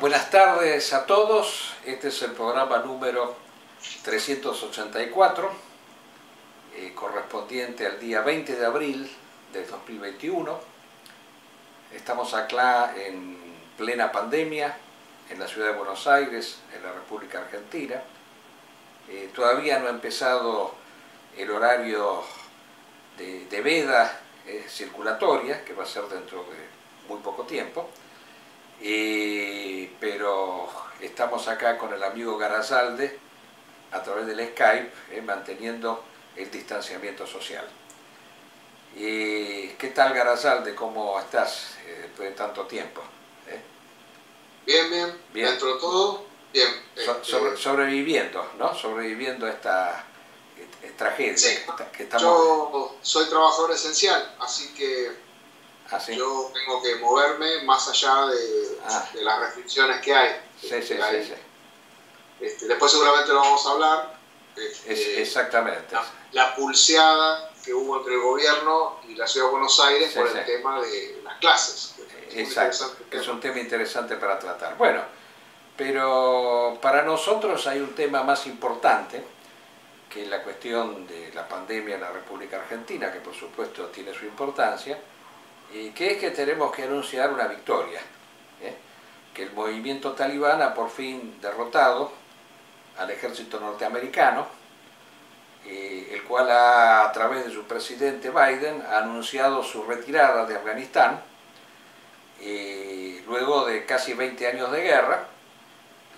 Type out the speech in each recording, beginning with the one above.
buenas tardes a todos. Este es el programa número 384, correspondiente al día 20 de abril del 2021. Estamos acá en plena pandemia, en la ciudad de Buenos Aires, en la República Argentina. Todavía no ha empezado el horario de veda circulatoria, que va a ser dentro de muy poco tiempo. Pero estamos acá con el amigo Garazalde a través del Skype, manteniendo el distanciamiento social. ¿Qué tal, Garazalde? ¿Cómo estás después de tanto tiempo? Bien, dentro de todo, bien. Sobreviviendo, ¿no? Sobreviviendo a esta tragedia. Sí, que estamos... Yo soy trabajador esencial, así que ¿sí? yo tengo que moverme más allá de las restricciones que hay. Sí. Después seguramente lo vamos a hablar. Exactamente. La pulseada que hubo entre el gobierno y la ciudad de Buenos Aires por el tema de las clases. Exacto, que es un tema interesante para tratar. Bueno, pero para nosotros hay un tema más importante, que es la cuestión de la pandemia en la República Argentina, que por supuesto tiene su importancia, que es que tenemos que anunciar una victoria, que el movimiento talibán ha por fin derrotado al ejército norteamericano, el cual a través de su presidente Biden ha anunciado su retirada de Afganistán, luego de casi 20 años de guerra,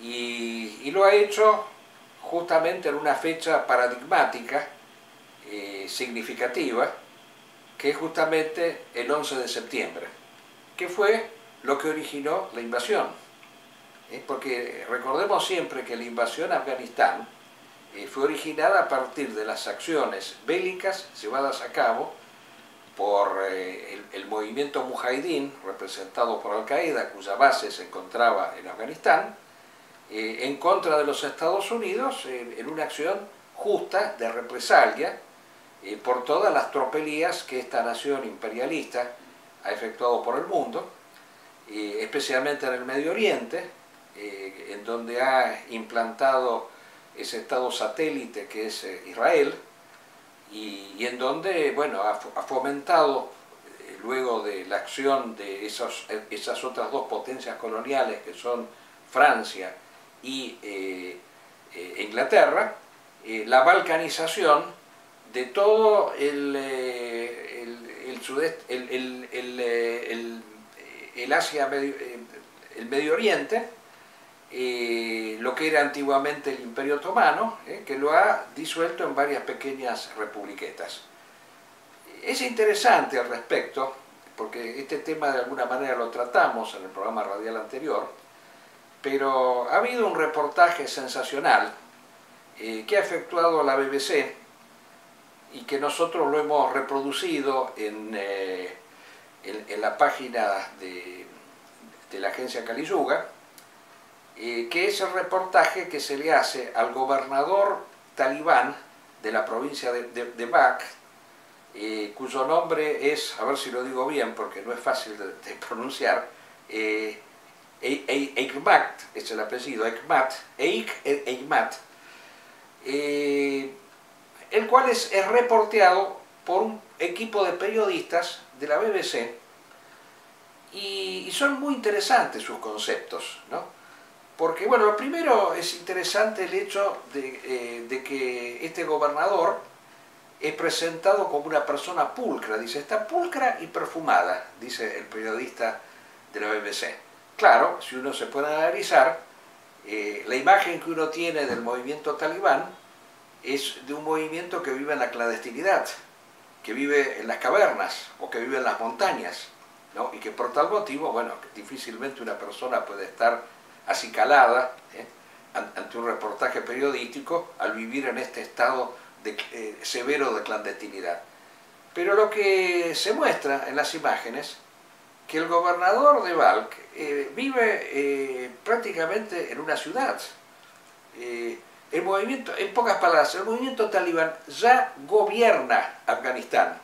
y lo ha hecho justamente en una fecha paradigmática, significativa, que es justamente el 11 de septiembre, que fue lo que originó la invasión. Porque recordemos siempre que la invasión a Afganistán fue originada a partir de las acciones bélicas llevadas a cabo por el movimiento Mujahideen, representado por Al-Qaeda, cuya base se encontraba en Afganistán, en contra de los Estados Unidos, en una acción justa de represalia por todas las tropelías que esta nación imperialista ha efectuado por el mundo, especialmente en el Medio Oriente, en donde ha implantado ese estado satélite que es Israel, y en donde, bueno, ha fomentado, luego de la acción de esas otras dos potencias coloniales que son Francia y Inglaterra, la balcanización de todo el sudeste, el Asia, el Medio Oriente, lo que era antiguamente el Imperio Otomano, que lo ha disuelto en varias pequeñas republiquetas. Es interesante al respecto, porque este tema de alguna manera lo tratamos en el programa radial anterior, pero ha habido un reportaje sensacional que ha efectuado la BBC y que nosotros lo hemos reproducido en la página de la agencia Caliyuga, que es el reportaje que se le hace al gobernador talibán de la provincia de Bak, cuyo nombre es, a ver si lo digo bien porque no es fácil de pronunciar, Hekmat, es el apellido, Hekmat, el cual es reporteado por un equipo de periodistas de la BBC, y son muy interesantes sus conceptos, ¿no? Porque, bueno, lo primero es interesante el hecho de que este gobernador es presentado como una persona pulcra, dice, está pulcra y perfumada, dice el periodista de la BBC. Claro, si uno se puede analizar, la imagen que uno tiene del movimiento talibán es de un movimiento que vive en la clandestinidad, que vive en las cavernas o que vive en las montañas, ¿no? Y que por tal motivo, bueno, difícilmente una persona puede estar acicalada ante un reportaje periodístico al vivir en este estado severo de clandestinidad. Pero lo que se muestra en las imágenes, que el gobernador de Balkh vive prácticamente en una ciudad. El movimiento, en pocas palabras, el movimiento talibán ya gobierna Afganistán.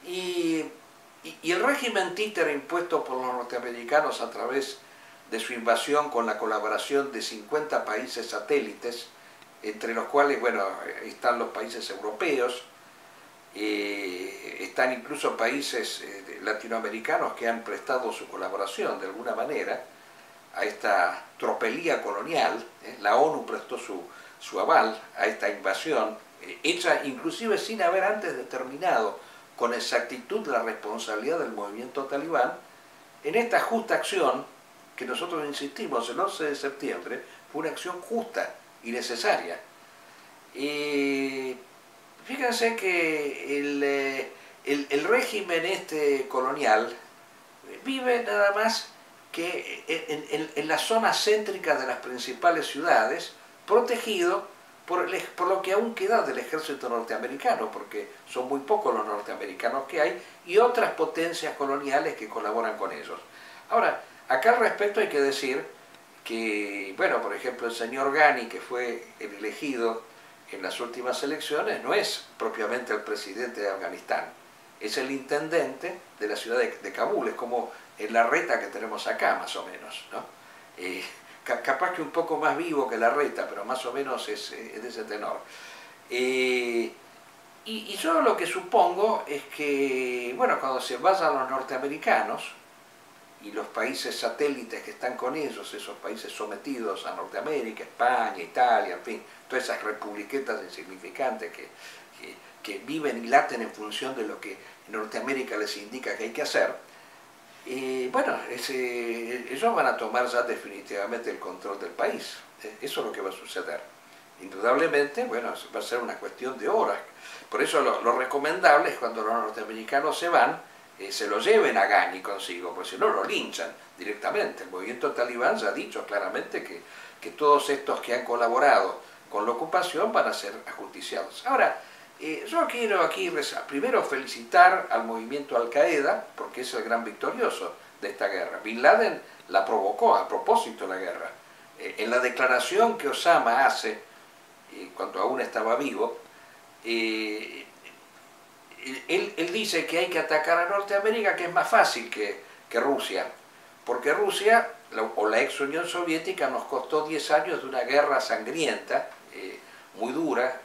Y el régimen títere impuesto por los norteamericanos a través de su invasión con la colaboración de 50 países satélites, entre los cuales, bueno, están los países europeos, están incluso países latinoamericanos que han prestado su colaboración de alguna manera a esta tropelía colonial. La ONU prestó su aval a esta invasión, hecha inclusive sin haber antes determinado con exactitud la responsabilidad del movimiento talibán. En esta justa acción, que nosotros insistimos, el 11 de septiembre, fue una acción justa y necesaria. Fíjense que el régimen colonial vive nada más que en las zonas céntricas de las principales ciudades, protegido por lo que aún queda del ejército norteamericano, porque son muy pocos los norteamericanos que hay, y otras potencias coloniales que colaboran con ellos. Ahora, acá al respecto hay que decir que, bueno, por ejemplo, el señor Ghani, que fue el elegido en las últimas elecciones, no es propiamente el presidente de Afganistán, es el intendente de la ciudad de Kabul, es como el Larreta que tenemos acá, más o menos, ¿no? Capaz que un poco más vivo que Larreta, pero más o menos es de ese tenor. Y yo lo que supongo es que, bueno, cuando se vayan los norteamericanos y los países satélites que están con ellos, esos países sometidos a Norteamérica, España, Italia, en fin, todas esas republiquetas insignificantes que viven y laten en función de lo que Norteamérica les indica que hay que hacer, bueno, ellos van a tomar ya definitivamente el control del país. Eso es lo que va a suceder. Indudablemente, bueno, va a ser una cuestión de horas. Por eso lo recomendable es cuando los norteamericanos se van, se lo lleven a Ghani consigo, porque si no lo linchan directamente. El movimiento talibán ya ha dicho claramente que todos estos que han colaborado con la ocupación van a ser ajusticiados. Ahora, yo quiero aquí primero felicitar al movimiento Al-Qaeda, porque es el gran victorioso de esta guerra. Bin Laden la provocó a propósito de la guerra. En la declaración que Osama hace, cuando aún estaba vivo, él dice que hay que atacar a Norteamérica, que es más fácil que Rusia, porque Rusia, o la ex Unión Soviética, nos costó 10 años de una guerra sangrienta, muy dura,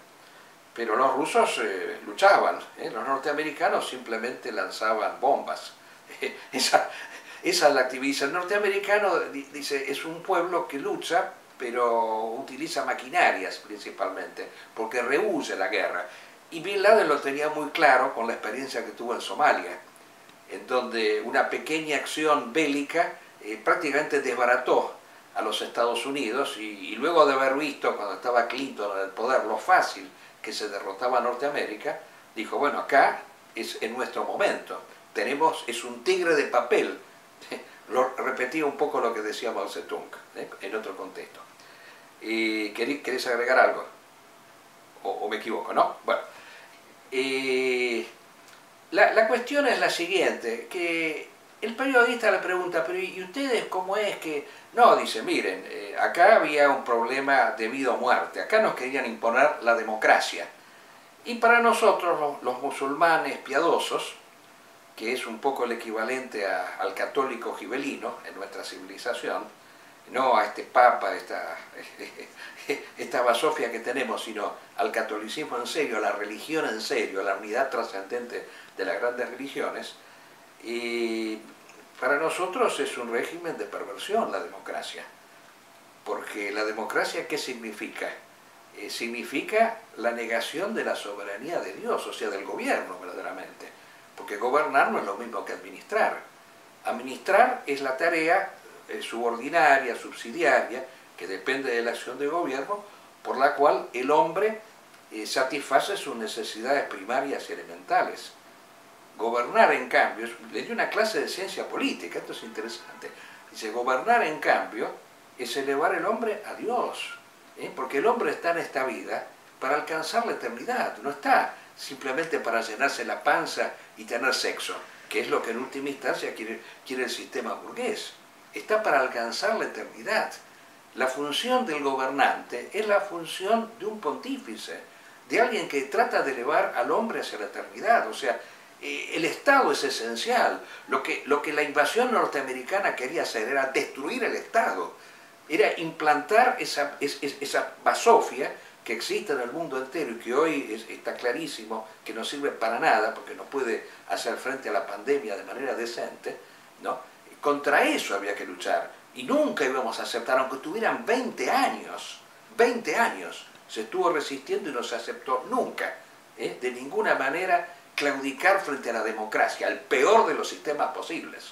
pero los rusos luchaban, los norteamericanos simplemente lanzaban bombas. Esa es la actividad. El norteamericano, dice, es un pueblo que lucha, pero utiliza maquinarias principalmente, porque rehúye la guerra. Y Bin Laden lo tenía muy claro con la experiencia que tuvo en Somalia, en donde una pequeña acción bélica prácticamente desbarató a los Estados Unidos, y luego de haber visto, cuando estaba Clinton en el poder, lo fácil que se derrotaba a Norteamérica, dijo, bueno, acá es en nuestro momento, es un tigre de papel. Lo repetía un poco lo que decía Mao Zedong, en otro contexto. ¿Querés agregar algo? ¿O me equivoco, no? Bueno, la cuestión es la siguiente, que el periodista le pregunta, pero ¿y ustedes cómo es que...? No, dice, miren, acá había un problema de vida o muerte, acá nos querían imponer la democracia. Y para nosotros, los musulmanes piadosos, que es un poco el equivalente al católico gibelino en nuestra civilización, no a este papa, esta basofia que tenemos, sino al catolicismo en serio, a la religión en serio, a la unidad trascendente de las grandes religiones. Y para nosotros es un régimen de perversión la democracia, porque la democracia, ¿qué significa? Significa la negación de la soberanía de Dios, o sea, del gobierno verdaderamente, porque gobernar no es lo mismo que administrar. Administrar es la tarea subordinaria, subsidiaria, que depende de la acción del gobierno, por la cual el hombre satisface sus necesidades primarias y elementales. Gobernar, en cambio, le dio una clase de ciencia política, esto es interesante. Dice, gobernar, en cambio, es elevar el hombre a Dios, porque el hombre está en esta vida para alcanzar la eternidad, no está simplemente para llenarse la panza y tener sexo, que es lo que en última instancia quiere el sistema burgués. Está para alcanzar la eternidad. La función del gobernante es la función de un pontífice, de alguien que trata de elevar al hombre hacia la eternidad. O sea, el Estado es esencial. Lo que la invasión norteamericana quería hacer era destruir el Estado, era implantar esa basofia que existe en el mundo entero y que hoy está clarísimo que no sirve para nada porque no puede hacer frente a la pandemia de manera decente, ¿no? Contra eso había que luchar y nunca íbamos a aceptar, aunque tuvieran 20 años, se estuvo resistiendo y no se aceptó nunca, de ninguna manera, claudicar frente a la democracia, el peor de los sistemas posibles,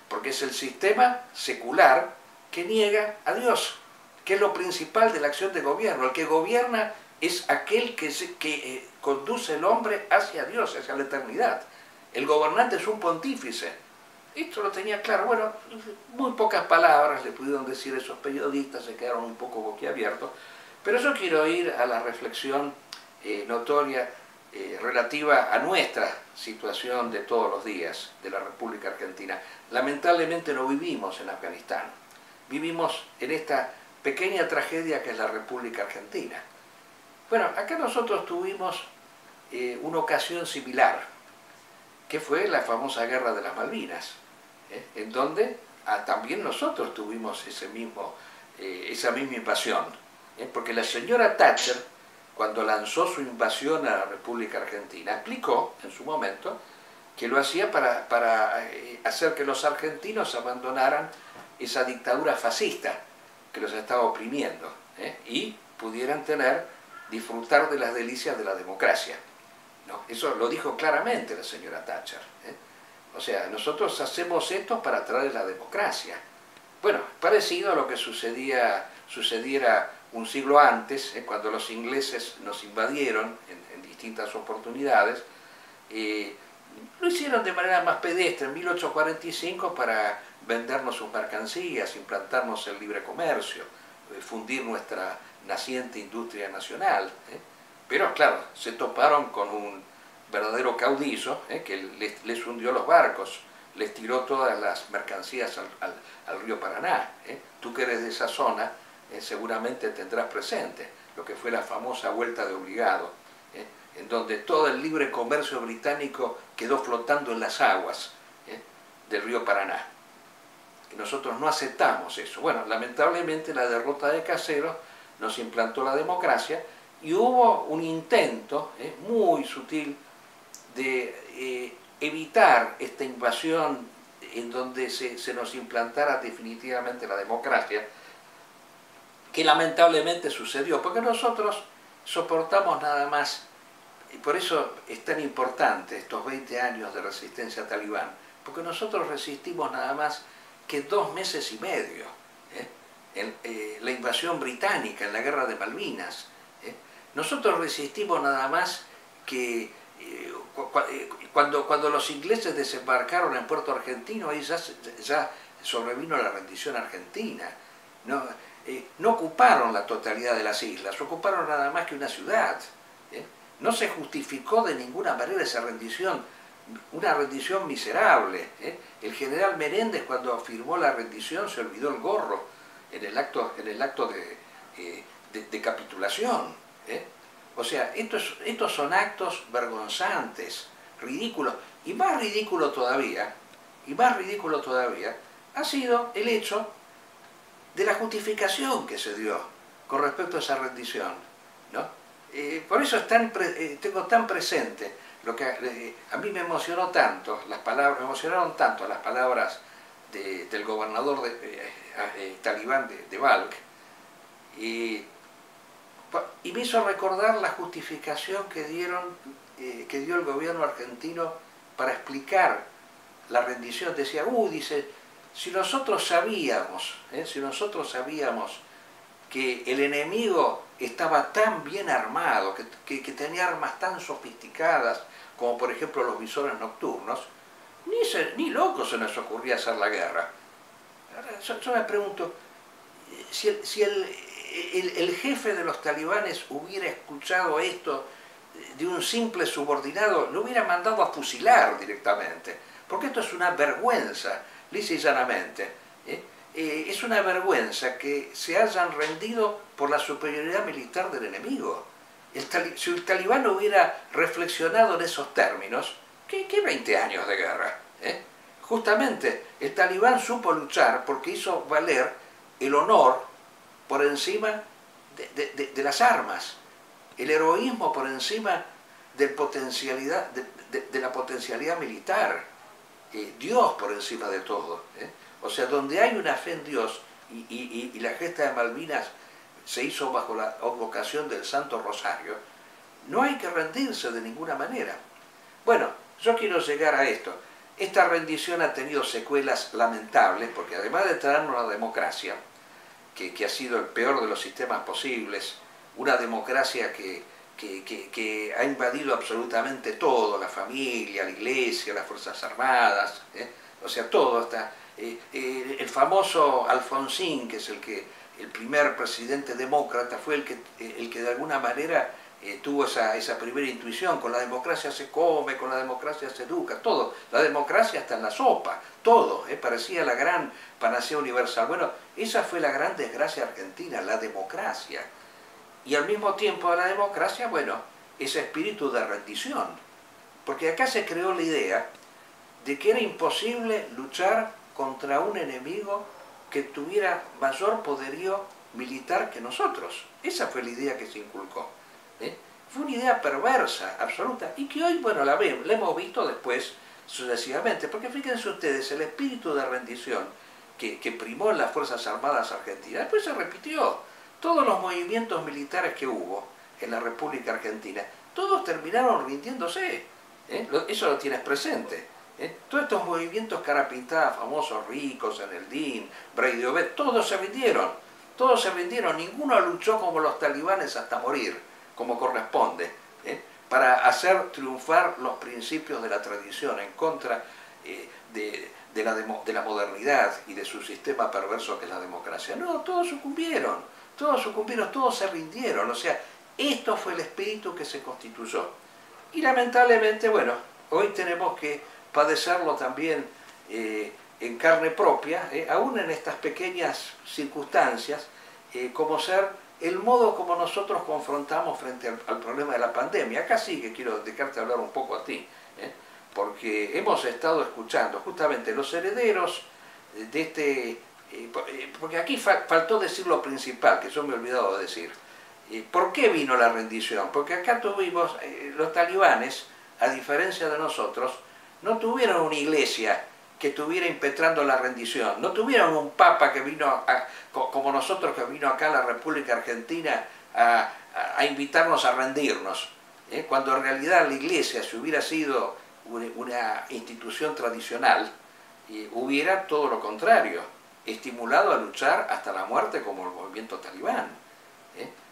porque es el sistema secular que niega a Dios, que es lo principal de la acción de gobierno. El que gobierna es aquel que conduce el hombre hacia Dios, hacia la eternidad. El gobernante es un pontífice. Esto lo tenía claro. Bueno, muy pocas palabras le pudieron decir esos periodistas, se quedaron un poco boquiabiertos, pero yo quiero ir a la reflexión notoria relativa a nuestra situación de todos los días de la República Argentina. Lamentablemente no vivimos en Afganistán, vivimos en esta pequeña tragedia que es la República Argentina. Bueno, acá nosotros tuvimos una ocasión similar, que fue la famosa Guerra de las Malvinas, en donde también nosotros tuvimos esa misma invasión, porque la señora Thatcher, cuando lanzó su invasión a la República Argentina, explicó en su momento que lo hacía para hacer que los argentinos abandonaran esa dictadura fascista que los estaba oprimiendo, y pudieran disfrutar de las delicias de la democracia, ¿no? Eso lo dijo claramente la señora Thatcher, O sea, nosotros hacemos esto para traer la democracia. Bueno, parecido a lo que sucediera un siglo antes, cuando los ingleses nos invadieron en distintas oportunidades. Lo hicieron de manera más pedestre en 1845 para vendernos sus mercancías, implantarnos el libre comercio, fundir nuestra naciente industria nacional. Pero claro, se toparon con un verdadero caudillo que les hundió los barcos, les tiró todas las mercancías al río Paraná. Tú que eres de esa zona, seguramente tendrás presente lo que fue la famosa Vuelta de Obligado, en donde todo el libre comercio británico quedó flotando en las aguas del río Paraná. Y nosotros no aceptamos eso. Bueno, lamentablemente la derrota de Caseros nos implantó la democracia y hubo un intento muy sutil de evitar esta invasión en donde se nos implantara definitivamente la democracia, que lamentablemente sucedió, porque nosotros soportamos nada más, y por eso es tan importante estos 20 años de resistencia talibán, porque nosotros resistimos nada más que 2 meses y medio en la invasión británica, en la guerra de Malvinas. Nosotros resistimos nada más que cuando los ingleses desembarcaron en Puerto Argentino, ahí ya sobrevino la rendición argentina. No ocuparon la totalidad de las islas, ocuparon nada más que una ciudad. No se justificó de ninguna manera esa rendición, una rendición miserable. El general Menéndez, cuando firmó la rendición, se olvidó el gorro en el acto de capitulación. O sea, estos son actos vergonzantes, ridículos, y más ridículo todavía, ha sido el hecho de la justificación que se dio con respecto a esa rendición, ¿no? Por eso tengo tan presente lo que a mí me emocionó tanto, me emocionaron tanto las palabras del gobernador talibán de Balkh, y me hizo recordar la justificación que dio el gobierno argentino para explicar la rendición. Decía, dice, si nosotros sabíamos que el enemigo estaba tan bien armado, que tenía armas tan sofisticadas, como por ejemplo los visores nocturnos, ni loco se nos ocurría hacer la guerra. Ahora, yo me pregunto, si el jefe de los talibanes hubiera escuchado esto de un simple subordinado, lo hubiera mandado a fusilar directamente, porque esto es una vergüenza, lisa y llanamente. Es una vergüenza que se hayan rendido por la superioridad militar del enemigo. Si el talibán hubiera reflexionado en esos términos, ¿Qué 20 años de guerra? Justamente el talibán supo luchar porque hizo valer el honor por encima de las armas, el heroísmo por encima de la potencialidad militar, Dios por encima de todo. O sea, donde hay una fe en Dios y la gesta de Malvinas se hizo bajo la advocación del Santo Rosario, no hay que rendirse de ninguna manera. Bueno, yo quiero llegar a esto. Esta rendición ha tenido secuelas lamentables, porque además de traernos la democracia, que ha sido el peor de los sistemas posibles, una democracia que ha invadido absolutamente todo, la familia, la iglesia, las Fuerzas Armadas, o sea, todo, hasta el famoso Alfonsín, que es el primer presidente demócrata, fue el que de alguna manera tuvo esa primera intuición: con la democracia se come, con la democracia se educa, todo, la democracia está en la sopa, todo, parecía la gran panacea universal. Bueno, esa fue la gran desgracia argentina, la democracia. Y al mismo tiempo de la democracia, bueno, ese espíritu de rendición, porque acá se creó la idea de que era imposible luchar contra un enemigo que tuviera mayor poderío militar que nosotros. Esa fue la idea que se inculcó. Fue una idea perversa, absoluta, y que hoy, bueno, la hemos visto después sucesivamente, porque fíjense ustedes, el espíritu de rendición que primó en las Fuerzas Armadas Argentinas, después se repitió. Todos los movimientos militares que hubo en la República Argentina, todos terminaron rindiéndose. Eso lo tienes presente. Todos estos movimientos cara pintada, famosos, ricos, en el DIN, Breidiovet, todos se rindieron, ninguno luchó como los talibanes hasta morir, como corresponde, para hacer triunfar los principios de la tradición en contra de la modernidad y de su sistema perverso que es la democracia. No, todos sucumbieron, todos se rindieron. O sea, esto fue el espíritu que se constituyó. Y lamentablemente, bueno, hoy tenemos que padecerlo también en carne propia, aún en estas pequeñas circunstancias, como ser el modo como nosotros confrontamos frente al problema de la pandemia. Acá sí que quiero dejarte hablar un poco a ti, porque hemos estado escuchando justamente los herederos de este... porque aquí faltó decir lo principal, que yo me he olvidado de decir. ¿Por qué vino la rendición? Porque acá tuvimos, los talibanes, a diferencia de nosotros, no tuvieron una iglesia que estuviera impetrando la rendición, no tuvieron un papa que vino, como nosotros, que vino acá a la República Argentina a invitarnos a rendirnos, cuando en realidad la iglesia, si hubiera sido una institución tradicional, hubiera todo lo contrario, estimulado a luchar hasta la muerte como el movimiento talibán.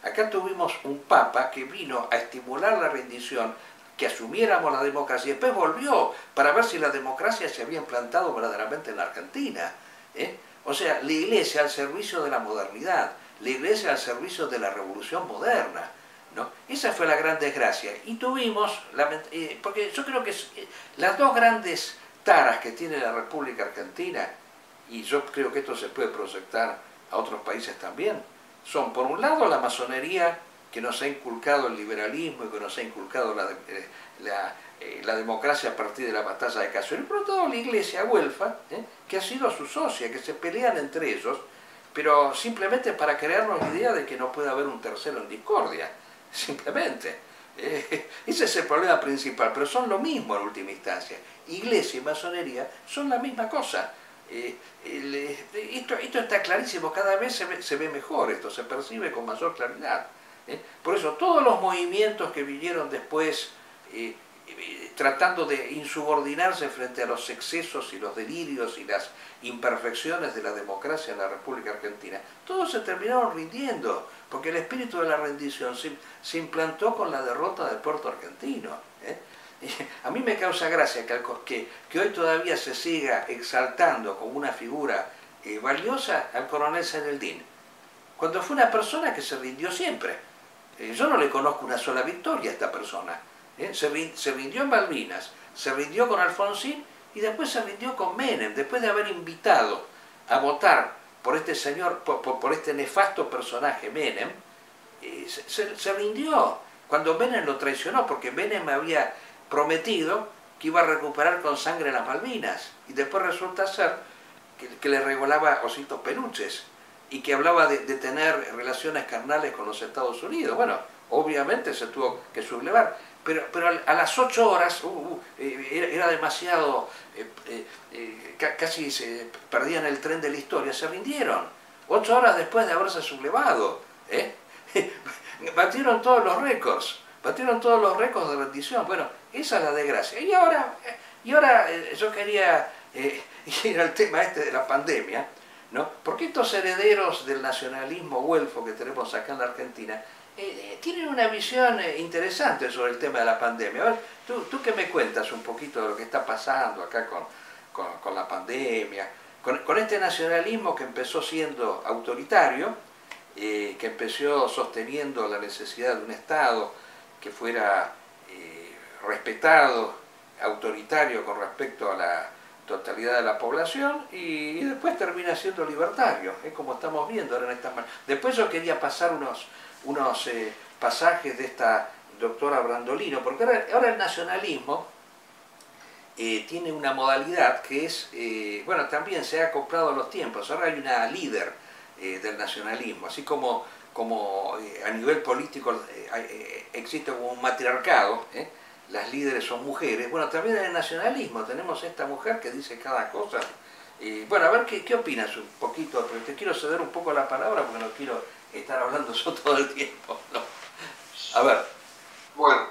Acá tuvimos un papa que vino a estimular la rendición, que asumiéramos la democracia, y después volvió para ver si la democracia se había implantado verdaderamente en la Argentina. O sea, la iglesia al servicio de la modernidad, la iglesia al servicio de la revolución moderna, ¿no? Esa fue la gran desgracia. Y tuvimos, porque yo creo que las dos grandes taras que tiene la República Argentina, y yo creo que esto se puede proyectar a otros países también, son por un lado la masonería, que nos ha inculcado el liberalismo y que nos ha inculcado la democracia a partir de la batalla de Cassio, y por otro lado la iglesia güelfa, que ha sido su socia, que se pelean entre ellos, pero simplemente para crearnos la idea de que no puede haber un tercero en discordia, simplemente. Ese es el problema principal, pero son lo mismo en última instancia. Iglesia y masonería son la misma cosa. Esto está clarísimo, cada vez se ve mejor esto, se percibe con mayor claridad. Por eso todos los movimientos que vinieron después tratando de insubordinarse frente a los excesos y los delirios y las imperfecciones de la democracia en la República Argentina, todos se terminaron rindiendo, porque el espíritu de la rendición se implantó con la derrota del puerto argentino. A mí me causa gracia que hoy todavía se siga exaltando como una figura valiosa al coronel Zeneldín, cuando fue una persona que se rindió siempre. Yo no le conozco una sola victoria a esta persona. Se rindió en Malvinas, se rindió con Alfonsín y después se rindió con Menem, después de haber invitado a votar por este señor, por este nefasto personaje Menem, se rindió cuando Menem lo traicionó, porque Menem había prometido que iba a recuperar con sangre las Malvinas, y después resulta ser que le regalaba ositos peluches, y que hablaba de tener relaciones carnales con los Estados Unidos. Bueno, obviamente se tuvo que sublevar, pero a las 8 horas era demasiado, casi se perdían el tren de la historia, se rindieron. 8 horas después de haberse sublevado, batieron todos los récords de rendición. Bueno, esa es la desgracia. Y ahora yo quería ir al tema de la pandemia, ¿no? Porque estos herederos del nacionalismo güelfo que tenemos acá en la Argentina tienen una visión interesante sobre el tema de la pandemia. A ver, ¿tú qué me cuentas un poquito de lo que está pasando acá con la pandemia? Con este nacionalismo que empezó siendo autoritario, que empezó sosteniendo la necesidad de un Estado que fuera respetado, autoritario con respecto a la totalidad de la población, y después termina siendo libertario, como estamos viendo ahora en esta. Después yo quería pasar unos pasajes de esta doctora Brandolino, porque ahora el nacionalismo tiene una modalidad que es, bueno, también se ha acoplado a los tiempos. Ahora hay una líder del nacionalismo, así como a nivel político existe un matriarcado, las líderes son mujeres. Bueno, también en el nacionalismo tenemos esta mujer que dice cada cosa. Bueno, a ver, ¿qué opinas un poquito? Porque te quiero ceder un poco la palabra porque no quiero estar hablando yo todo el tiempo, ¿no? A ver. Bueno,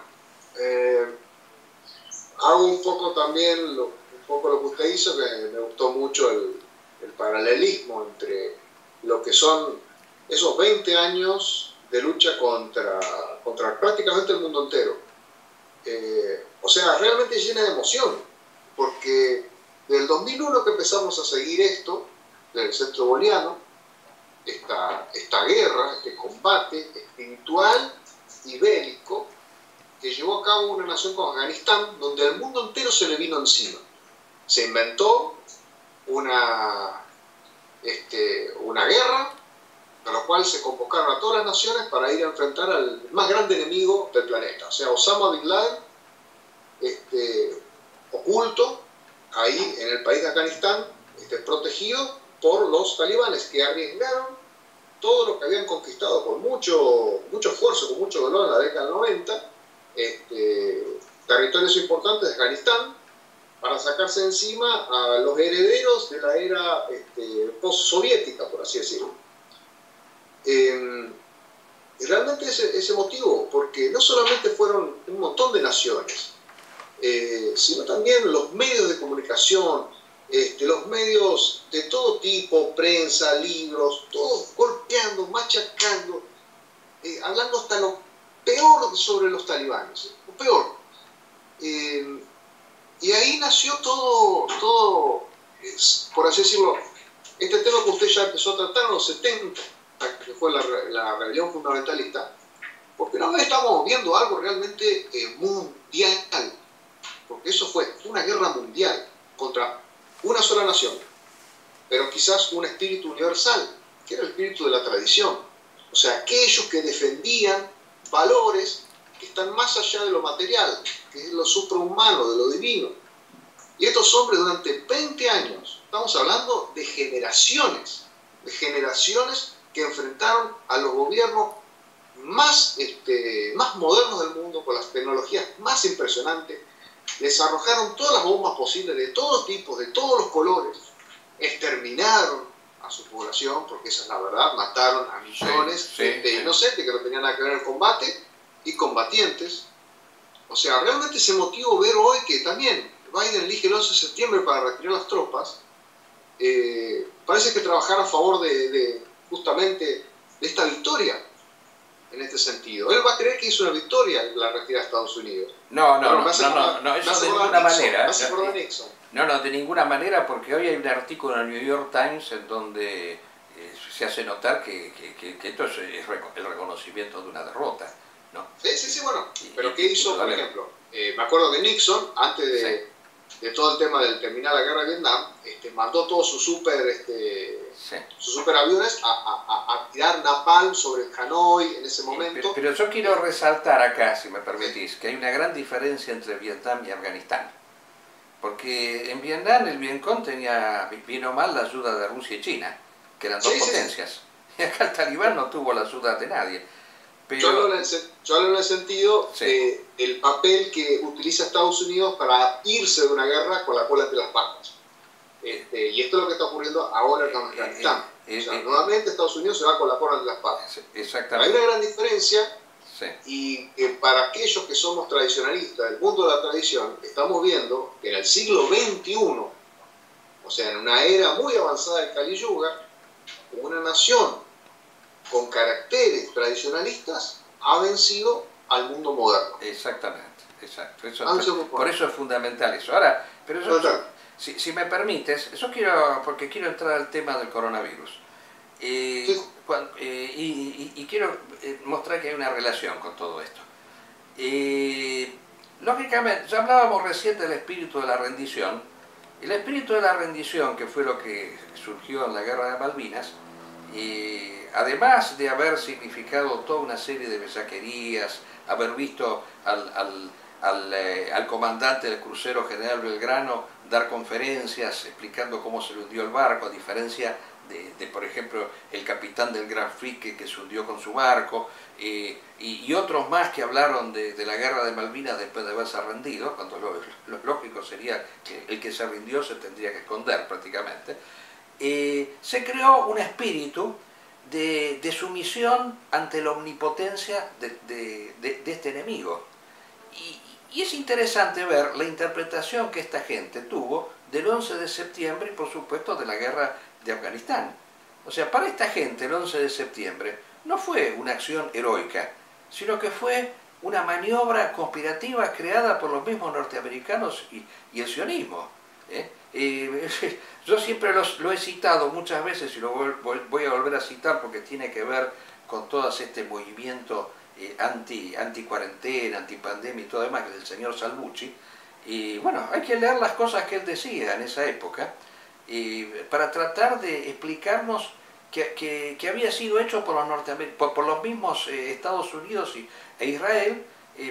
hago un poco también lo que usted hizo, que me gustó mucho el paralelismo entre lo que son esos 20 años de lucha contra prácticamente el mundo entero. O sea, realmente llena de emoción, porque del 2001 que empezamos a seguir esto, del centro boliviano, esta guerra, este combate espiritual y bélico que llevó a cabo una nación como Afganistán, donde el mundo entero se le vino encima. Se inventó una guerra, a la cual se convocaron a todas las naciones para ir a enfrentar al más grande enemigo del planeta. O sea, Osama Bin Laden, oculto ahí en el país de Afganistán, protegido por los talibanes, que arriesgaron todo lo que habían conquistado con mucho esfuerzo, con mucho dolor en la década del 90, territorios importantes de Afganistán, para sacarse encima a los herederos de la era post-soviética, por así decirlo. Y realmente ese motivo, porque no solamente fueron un montón de naciones, sino también los medios de comunicación, los medios de todo tipo, prensa, libros, todos golpeando, machacando, hablando hasta lo peor sobre los talibanes, lo peor. Y ahí nació todo, por así decirlo, este tema que usted ya empezó a tratar en los 70, que fue la rebelión fundamentalista, porque no estamos viendo algo realmente mundial, porque eso fue una guerra mundial contra una sola nación, pero quizás un espíritu universal, que era el espíritu de la tradición. O sea, aquellos que defendían valores que están más allá de lo material, que es lo suprahumano, de lo divino. Y estos hombres durante 20 años, estamos hablando de generaciones que enfrentaron a los gobiernos más modernos del mundo, con las tecnologías más impresionantes, les arrojaron todas las bombas posibles de todos tipos, de todos los colores, exterminaron a su población, porque esa es la verdad, mataron a millones de inocentes que no tenían nada que ver en el combate y combatientes. O sea, realmente ese motivo ver hoy que también Biden elige el 11 de septiembre para retirar las tropas, parece que trabajar a favor justamente de esta victoria. En este sentido, él va a creer que hizo una victoria la retirada de Estados Unidos. No, eso de ninguna manera. Nixon. No, de ninguna manera, porque hoy hay un artículo en el New York Times en donde se hace notar que esto es el reconocimiento de una derrota, ¿no? Sí, bueno. Pero ¿qué hizo, por ejemplo? Me acuerdo que Nixon, antes de todo el tema del terminar la guerra de Vietnam, mandó todos sus superaviones a tirar napalm sobre el Hanoi en ese momento. Pero yo quiero resaltar acá, si me permitís, que hay una gran diferencia entre Vietnam y Afganistán. porque en Vietnam el Vietcong tenía, bien o mal, la ayuda de Rusia y China, que eran dos potencias. Y acá el talibán no tuvo la ayuda de nadie. Pero... Yo hablo en el sentido de el papel que utiliza Estados Unidos para irse de una guerra con la cola entre las patas. Y esto es lo que está ocurriendo ahora en Afganistán. Nuevamente Estados Unidos se va con la cola entre las patas. Exactamente. Hay una gran diferencia, y para aquellos que somos tradicionalistas del mundo de la tradición, estamos viendo que en el siglo XXI, o sea, en una era muy avanzada del Kali Yuga, una nación con caracteres tradicionalistas ha vencido al mundo moderno. Exactamente, exacto. Por eso es fundamental eso. Ahora, pero eso, si me permites, porque quiero entrar al tema del coronavirus. Y quiero mostrar que hay una relación con todo esto. Lógicamente, ya hablábamos recién del espíritu de la rendición. El espíritu de la rendición, que fue lo que surgió en la Guerra de Malvinas, además de haber significado toda una serie de bellaquerías, haber visto al comandante del crucero General Belgrano dar conferencias explicando cómo se le hundió el barco, a diferencia de por ejemplo, el capitán del Gran Frique que se hundió con su barco, y otros más que hablaron de la Guerra de Malvinas después de haberse rendido, cuando lo lógico sería que el que se rindió se tendría que esconder prácticamente. Se creó un espíritu de sumisión ante la omnipotencia de este enemigo. Y es interesante ver la interpretación que esta gente tuvo del 11 de septiembre y por supuesto de la guerra de Afganistán. O sea, para esta gente el 11 de septiembre no fue una acción heroica, sino que fue una maniobra conspirativa creada por los mismos norteamericanos y el sionismo. Yo siempre lo he citado muchas veces y lo voy a volver a citar porque tiene que ver con todo este movimiento anti-cuarentena, anti-pandemia y todo demás, que es el señor Salvucci. Y bueno, hay que leer las cosas que él decía en esa época para tratar de explicarnos que había sido hecho por los mismos Estados Unidos e Israel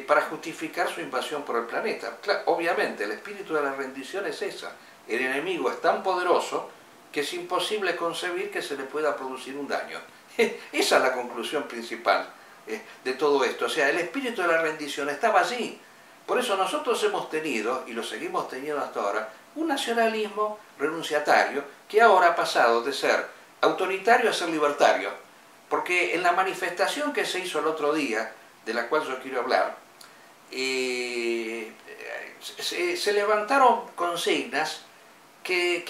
para justificar su invasión por el planeta. Claro, obviamente el espíritu de la rendición es esa. El enemigo es tan poderoso que es imposible concebir que se le pueda producir un daño. Esa es la conclusión principal de todo esto. O sea, el espíritu de la rendición estaba allí. Por eso nosotros hemos tenido, y lo seguimos teniendo hasta ahora, un nacionalismo renunciatario que ahora ha pasado de ser autoritario a ser libertario. Porque en la manifestación que se hizo el otro día, de la cual yo quiero hablar, se levantaron consignas que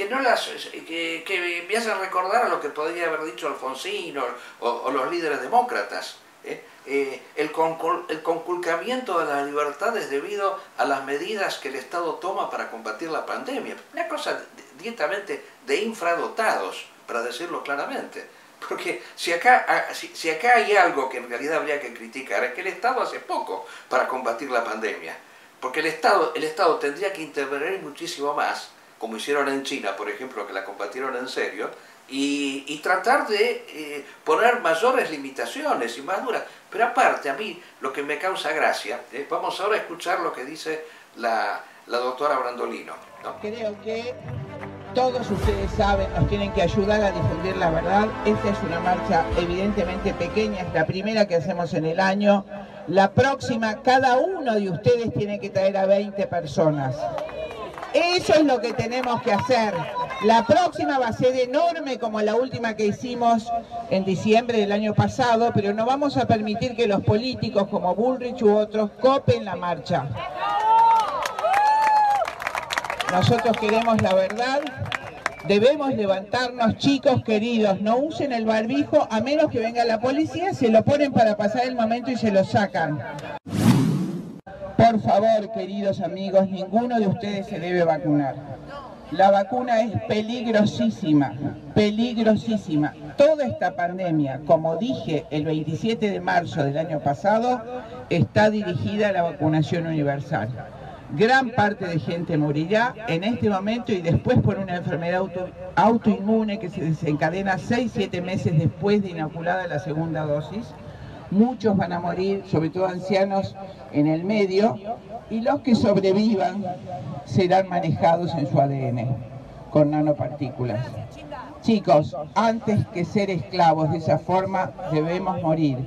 me hacen recordar a lo que podría haber dicho Alfonsín o los líderes demócratas. El conculcamiento de las libertades debido a las medidas que el Estado toma para combatir la pandemia. Una cosa directamente de infradotados, para decirlo claramente. Porque si acá hay algo que en realidad habría que criticar, es que el Estado hace poco para combatir la pandemia. Porque el Estado tendría que intervenir muchísimo más, como hicieron en China, por ejemplo, que la combatieron en serio, y tratar de poner mayores limitaciones y más duras. Pero aparte, a mí lo que me causa gracia, vamos ahora a escuchar lo que dice la doctora Brandolino, ¿no? Creo que todos ustedes saben, nos tienen que ayudar a difundir la verdad. Esta es una marcha evidentemente pequeña, es la primera que hacemos en el año. La próxima, cada uno de ustedes tiene que traer a 20 personas. Eso es lo que tenemos que hacer. La próxima va a ser enorme como la última que hicimos en diciembre del año pasado, pero no vamos a permitir que los políticos como Bullrich u otros copen la marcha. Nosotros queremos la verdad, debemos levantarnos, chicos queridos, no usen el barbijo a menos que venga la policía, se lo ponen para pasar el momento y se lo sacan. Por favor, queridos amigos, ninguno de ustedes se debe vacunar. La vacuna es peligrosísima, peligrosísima. Toda esta pandemia, como dije el 27 de marzo del año pasado, está dirigida a la vacunación universal. Gran parte de gente morirá en este momento y después por una enfermedad autoinmune que se desencadena 6-7 meses después de inoculada la segunda dosis. muchos van a morir, sobre todo ancianos en el medio, y los que sobrevivan serán manejados en su ADN con nanopartículas. Chicos, antes que ser esclavos de esa forma, debemos morir.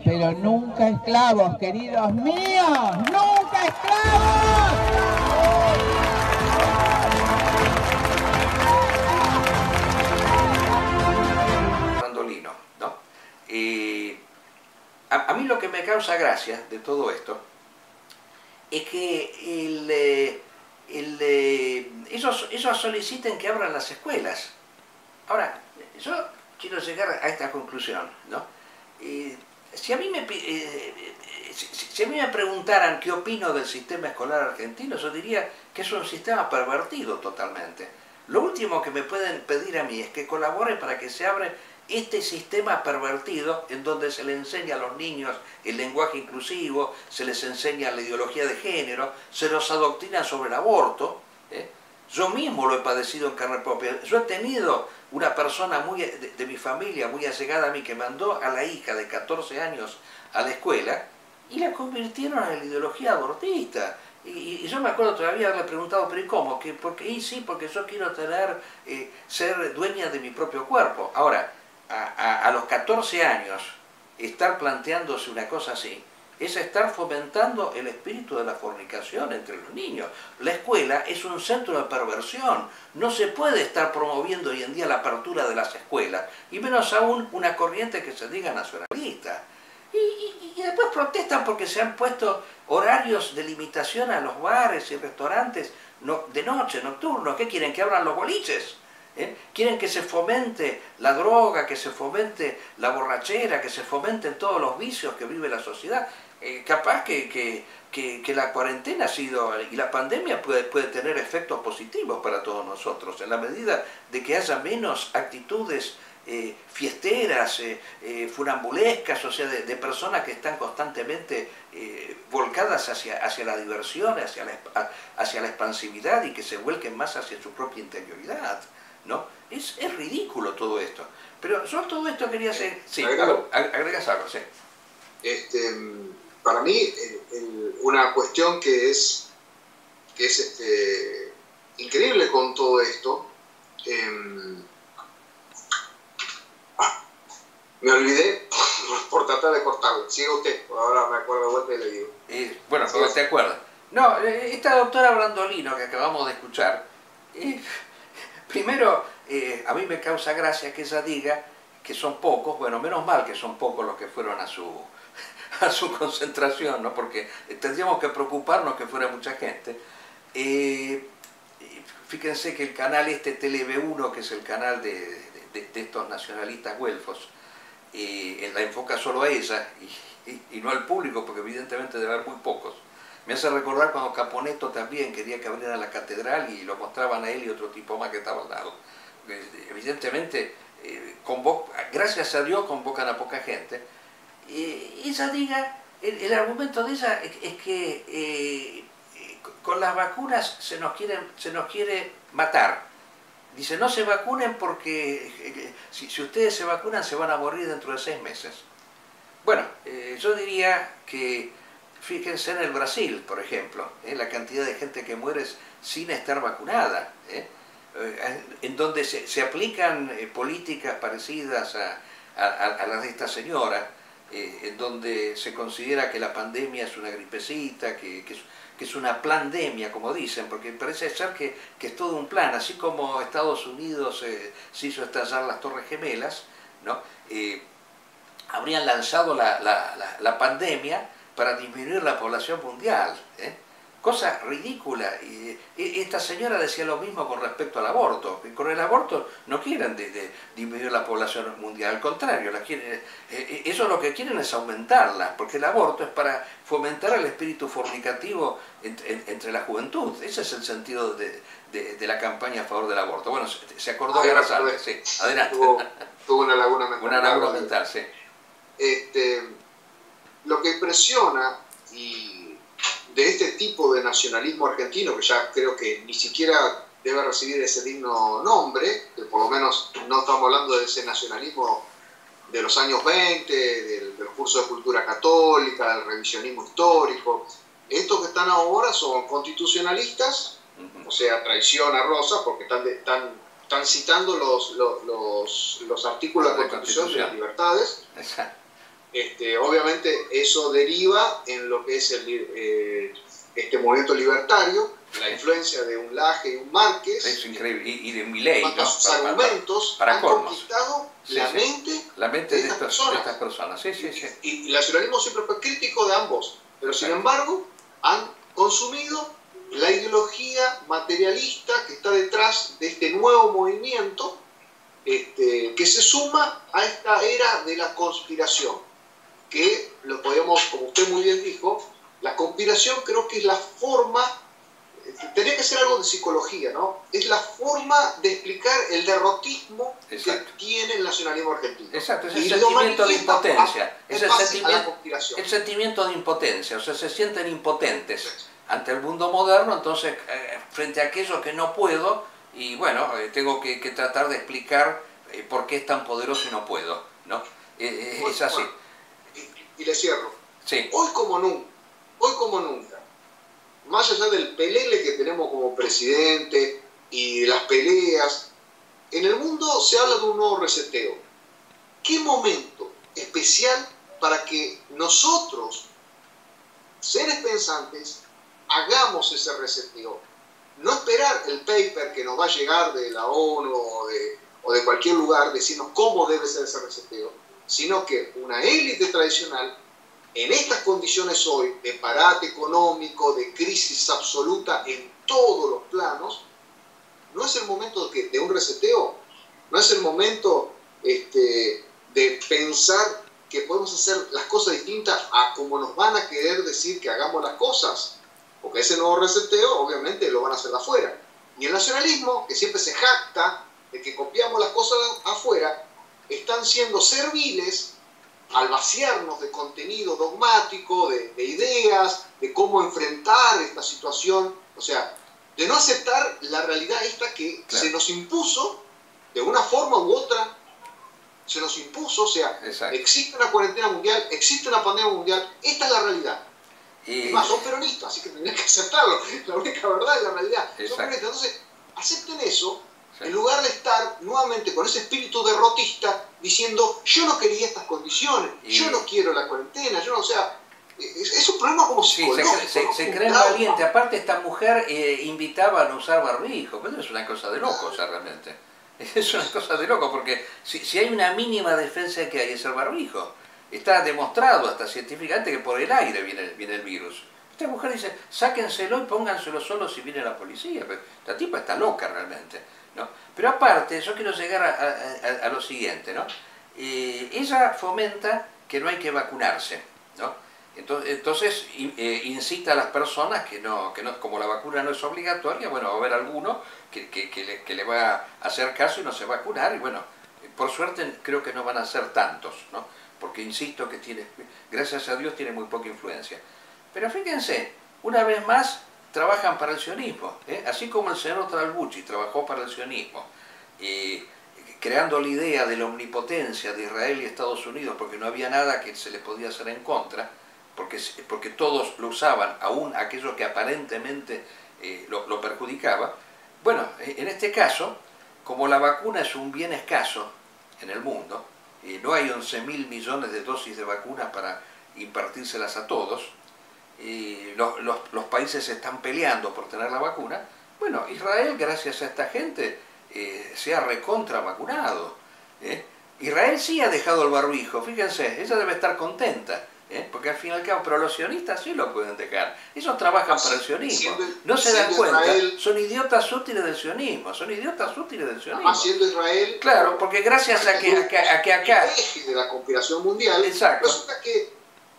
Pero nunca esclavos, queridos míos, nunca esclavos. Brandolino, ¿no? A mí lo que me causa gracia de todo esto es que ellos soliciten que abran las escuelas. Ahora, yo quiero llegar a esta conclusión, ¿no? Si a mí me preguntaran qué opino del sistema escolar argentino, yo diría que es un sistema pervertido totalmente. Lo último que me pueden pedir a mí es que colabore para que se abra este sistema pervertido en donde se le enseña a los niños el lenguaje inclusivo, se les enseña la ideología de género, se los adoctrina sobre el aborto. Yo mismo lo he padecido en carne propia. Yo he tenido una persona de mi familia muy allegada a mí que mandó a la hija de 14 años a la escuela y la convirtieron en la ideología abortista. Y yo me acuerdo todavía haberle preguntado, ¿pero y cómo? Porque yo quiero ser dueña de mi propio cuerpo. Ahora, a los 14 años, estar planteándose una cosa así, es estar fomentando el espíritu de la fornicación entre los niños. La escuela es un centro de perversión. No se puede estar promoviendo hoy en día la apertura de las escuelas, y menos aún una corriente que se diga nacionalista. Y después protestan porque se han puesto horarios de limitación a los bares y restaurantes de noche, nocturnos. ¿Qué quieren? ¿Que abran los boliches? Quieren que se fomente la droga, que se fomente la borrachera, que se fomenten todos los vicios que vive la sociedad. Capaz que la cuarentena y la pandemia puede tener efectos positivos para todos nosotros, en la medida de que haya menos actitudes fiesteras, funambulescas, o sea, de personas que están constantemente volcadas hacia la diversión, hacia la expansividad, y que se vuelquen más hacia su propia interioridad, ¿no? Es ridículo todo esto. Pero yo todo esto quería hacer... Sí, agregas algo, sí. Para mí, una cuestión que es increíble con todo esto, me olvidé por tratar de cortarlo. Sigue usted, ahora me acuerdo de vuelta y le digo. Bueno, ¿cómo te acuerdas? No, esta doctora Brandolino que acabamos de escuchar, primero, a mí me causa gracia que ella diga que son pocos. Bueno, menos mal que son pocos los que fueron a su concentración, ¿no? Porque tendríamos que preocuparnos que fuera mucha gente. Fíjense que el canal TV1, que es el canal de estos nacionalistas güelfos, la enfoca solo a ella y no al público, porque evidentemente debe haber muy pocos. Me hace recordar cuando Caponetto también quería que abrieran la catedral y lo mostraban a él y otro tipo más que estaba al lado. Evidentemente, gracias a Dios convocan a poca gente. Ella diga, el argumento de ella es que con las vacunas se nos quiere matar. Dice, no se vacunen porque si ustedes se vacunan se van a morir dentro de 6 meses. Bueno, yo diría que fíjense en el Brasil, por ejemplo, la cantidad de gente que muere sin estar vacunada, en donde se aplican políticas parecidas a las de esta señora, en donde se considera que la pandemia es una gripecita, que es una plandemia, como dicen, porque parece ser que es todo un plan, así como Estados Unidos se hizo estallar las Torres Gemelas, ¿no? Habrían lanzado la pandemia para disminuir la población mundial, cosa ridícula. Esta señora decía lo mismo con respecto al aborto. Con el aborto no quieren disminuir la población mundial, al contrario, ellos lo que quieren es aumentarla, porque el aborto es para fomentar el espíritu fornicativo entre la juventud. Ese es el sentido de la campaña a favor del aborto. Bueno, se acordó de Arrasate, sí, adelante. Tuvo una laguna mental. Una laguna mental, sí. Lo que impresiona de este tipo de nacionalismo argentino, que ya creo que ni siquiera debe recibir ese digno nombre, que por lo menos no estamos hablando de ese nacionalismo de los años 20, de los cursos de cultura católica, del revisionismo histórico. Estos que están ahora son constitucionalistas, o sea, traición a Rosa, porque están citando los artículos de la Constitución de las libertades. Obviamente eso deriva en lo que es este movimiento libertario, la influencia de un Laje y un Márquez. Es increíble, y de Milei, ¿no? Sus argumentos han conquistado la mente de estas personas. Y el nacionalismo siempre fue crítico de ambos, pero sin embargo han consumido la ideología materialista que está detrás de este nuevo movimiento, que se suma a esta era de la conspiración, que lo podemos, como usted muy bien dijo, la conspiración creo que es la forma, tendría que ser algo de psicología, ¿no? Es la forma de explicar el derrotismo que tiene el nacionalismo argentino. Exacto, es el sentimiento de impotencia. Es el sentimiento de impotencia, o sea, se sienten impotentes ante el mundo moderno, entonces frente a aquello que no puedo, y bueno, tengo que tratar de explicar por qué es tan poderoso y no puedo, ¿no? Es así. Y le cierro. Sí. Hoy como nunca, más allá del pelele que tenemos como presidente y de las peleas, en el mundo se habla de un nuevo reseteo. ¿Qué momento especial para que nosotros, seres pensantes, hagamos ese reseteo? No esperar el paper que nos va a llegar de la ONU o de cualquier lugar, decirnos cómo debe ser ese reseteo, sino que una élite tradicional, en estas condiciones hoy, de parate económico, de crisis absoluta en todos los planos, no es el momento de un reseteo, no es el momento de pensar que podemos hacer las cosas distintas a como nos van a querer decir que hagamos las cosas, porque ese nuevo reseteo obviamente lo van a hacer de afuera. Y el nacionalismo, que siempre se jacta de que copiamos las cosas afuera, están siendo serviles al vaciarnos de contenido dogmático, de ideas, de cómo enfrentar esta situación, o sea, de no aceptar la realidad esta que se nos impuso de una forma u otra, se nos impuso, o sea, existe una cuarentena mundial, existe una pandemia mundial, esta es la realidad. Es más, son peronistas, así que tendrían que aceptarlo, la única verdad es la realidad. Son peronistas, entonces acepten eso, en lugar de estar nuevamente con ese espíritu derrotista diciendo yo no quería estas condiciones, yo no quiero la cuarentena, yo no, o sea, es un problema como psicológico. Se creen valientes. Aparte esta mujer invitaba a no usar barbijo, pero es una cosa de loco, o sea, realmente. Es una cosa de loco, porque si hay una mínima defensa que hay es el barbijo. Está demostrado hasta científicamente que por el aire viene el virus. Esta mujer dice, sáquenselo y pónganselo solo si viene la policía. Pero esta tipa está loca realmente, ¿no? Pero aparte, yo quiero llegar a lo siguiente, ¿no? Ella fomenta que no hay que vacunarse, ¿no? Entonces incita a las personas que no, como la vacuna no es obligatoria, bueno, va a haber alguno que le va a hacer caso y no se va a vacunar, y bueno, por suerte creo que no van a ser tantos, ¿no? Porque insisto que gracias a Dios tiene muy poca influencia. Pero fíjense, una vez más trabajan para el sionismo, así como el señor Tralbucci trabajó para el sionismo, creando la idea de la omnipotencia de Israel y Estados Unidos, porque no había nada que se le podía hacer en contra, porque todos lo usaban, aún aquello que aparentemente lo perjudicaba. Bueno, en este caso, como la vacuna es un bien escaso en el mundo, no hay 11.000 millones de dosis de vacunas para impartírselas a todos, los países se están peleando por tener la vacuna. Bueno, Israel, gracias a esta gente, se ha recontra vacunado. Israel sí ha dejado el barbijo, fíjense, ella debe estar contenta, porque al fin y al cabo, pero los sionistas sí lo pueden dejar. Ellos trabajan para el sionismo, no se dan cuenta, son idiotas útiles del sionismo, Siendo Israel, claro, porque gracias a que acá... el eje de la conspiración mundial, resulta que,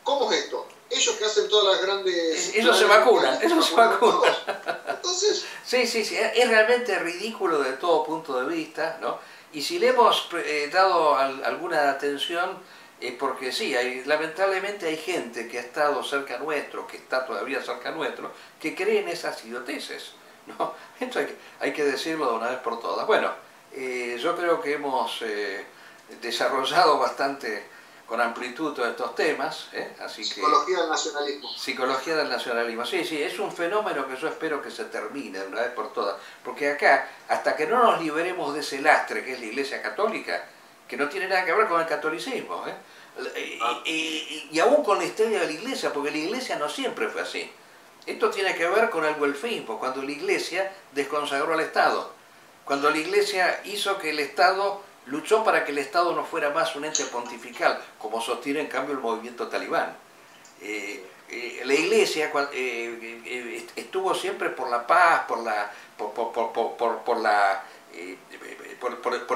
¿cómo es esto? Ellos que hacen todas las grandes... Ellos se vacunan. Entonces... Sí, es realmente ridículo desde todo punto de vista, ¿no? Y si le hemos dado alguna atención, es porque sí, lamentablemente hay gente que ha estado cerca nuestro, que está todavía cerca nuestro, que cree en esas idioteces, ¿no? Esto hay que decirlo de una vez por todas. Bueno, yo creo que hemos desarrollado bastante con amplitud todos estos temas, así Psicología del nacionalismo. Psicología del nacionalismo, sí, es un fenómeno que yo espero que se termine de una vez por todas, porque acá, hasta que no nos liberemos de ese lastre que es la Iglesia Católica, que no tiene nada que ver con el catolicismo, y aún con la historia de la Iglesia, porque la Iglesia no siempre fue así. Esto tiene que ver con el welfismo, cuando la Iglesia desconsagró al Estado, cuando la Iglesia hizo que el Estado, luchó para que el Estado no fuera más un ente pontifical, como sostiene en cambio el movimiento talibán. La Iglesia estuvo siempre por la paz, por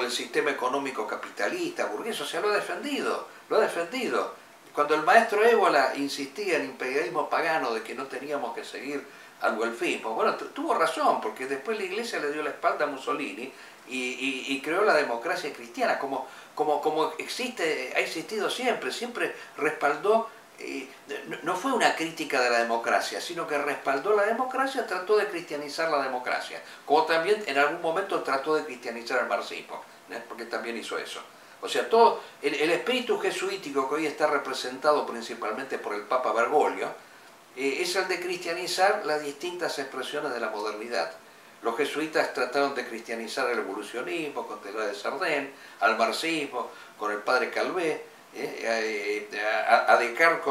el sistema económico capitalista, burgués, o sea, lo ha defendido, lo ha defendido. Cuando el maestro Évola insistía en imperialismo pagano de que no teníamos que seguir al welfismo, bueno, tuvo razón, porque después la Iglesia le dio la espalda a Mussolini y creó la democracia cristiana, como existe, ha existido siempre, siempre respaldó, no fue una crítica de la democracia, sino que respaldó la democracia, trató de cristianizar la democracia, como también en algún momento trató de cristianizar el marxismo, porque también hizo eso. O sea, todo el espíritu jesuítico que hoy está representado principalmente por el Papa Bergoglio, es el de cristianizar las distintas expresiones de la modernidad. Los jesuitas trataron de cristianizar el evolucionismo con Teilhard de Chardin, al marxismo con el padre Calvé, a Descartes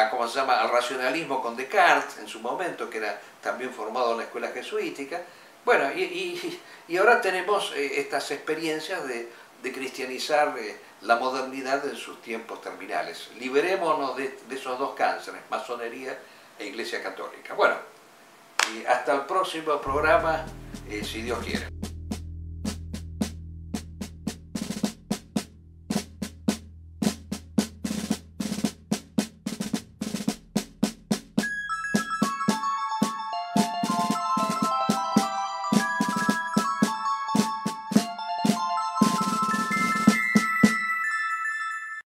¿cómo se llama?, al racionalismo con Descartes en su momento, que era también formado en la escuela jesuítica. Bueno, y ahora tenemos estas experiencias de cristianizar la modernidad en sus tiempos terminales. Liberémonos de esos dos cánceres, masonería e Iglesia Católica. Bueno, y hasta el próximo programa, si Dios quiere.